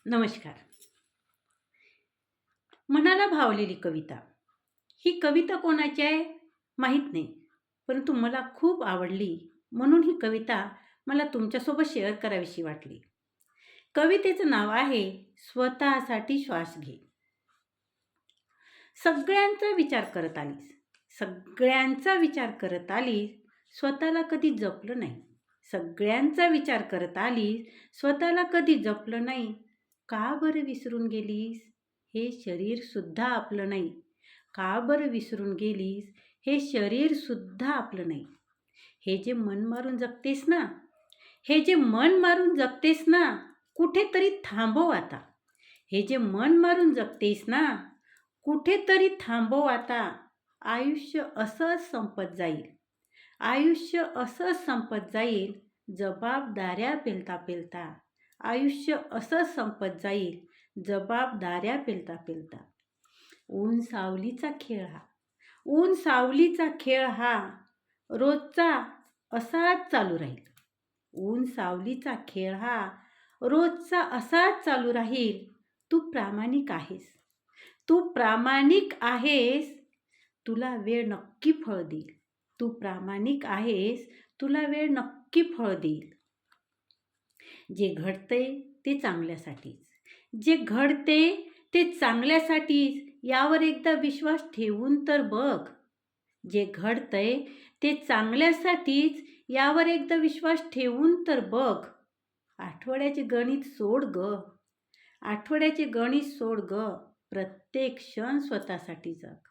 नमस्कार. मनाला भावलेली कविता. ही कविता कोणाची आहे माहीत नाही, परंतु मला खूप आवडली म्हणून ही कविता मला तुमच्यासोबत शेअर करावीशी वाटली. कवितेचं नाव आहे स्वतःसाठी श्वास घे. सगळ्यांचा विचार करत आलीस, सगळ्यांचा विचार करत आलीस, स्वतःला कधी जपलं नाही. सगळ्यांचा विचार करत आलीस, स्वतःला कधी जपलं नाही. का बरं विसरून गेलीस? हे शरीर सुद्धा आपलं नाही. का बरं विसरून गेलीस? हे शरीर सुद्धा आपलं नाही. हे जे मन मारून जगतेस ना, हे जे मन मारून जगतेस ना, कुठेतरी थांबव आता. हे जे मन मारून जगतेस ना, कुठेतरी थांबव आता. आयुष्य असंच संपत जाईल. आयुष्य असंच संपत जाईल, जबाबदाऱ्या पेलता पेलता. आयुष्य असंच संपत जाईल, जबाबदाऱ्या पेलता पेलता. ऊन सावलीचा खेळ हा, ऊन सावलीचा खेळ हा रोजचा असाच चालू राहील. ऊन सावलीचा खेळ हा रोजचा असाच चालू राहील. तू प्रामाणिक आहेस, तू प्रामाणिक आहेस, तुला वेळ नक्की फळ देईल. तू प्रामाणिक आहेस, तुला वेळ नक्की फळ देईल. जे घडतंय ते चांगल्यासाठीच, जे घडते ते चांगल्यासाठीच, यावर एकदा विश्वास ठेवून तर बघ. जे घडतंय ते चांगल्यासाठीच, यावर एकदा विश्वास ठेवून तर बघ. आठवड्याचे गणित सोड ग, आठवड्याचे गणित सोड ग. प्रत्येक क्षण स्वतःसाठी जग.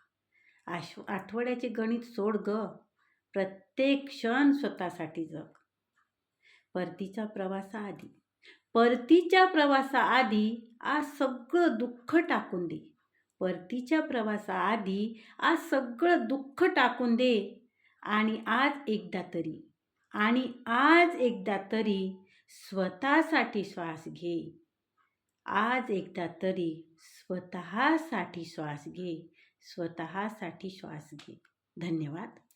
आठवड्याचे गणित सोड ग, प्रत्येक क्षण स्वतःसाठी जग. परतीच्या प्रवासाआधी, परतीच्या प्रवासाआधी आज सगळं दुःख टाकून दे. परतीच्या प्रवासाआधी आज सगळं दुःख टाकून दे. आणि आज एकदा तरी, आणि आज एकदा तरी स्वतःसाठी श्वास घे. आज एकदा तरी स्वतःसाठी श्वास घे, स्वतःसाठी श्वास घे. धन्यवाद.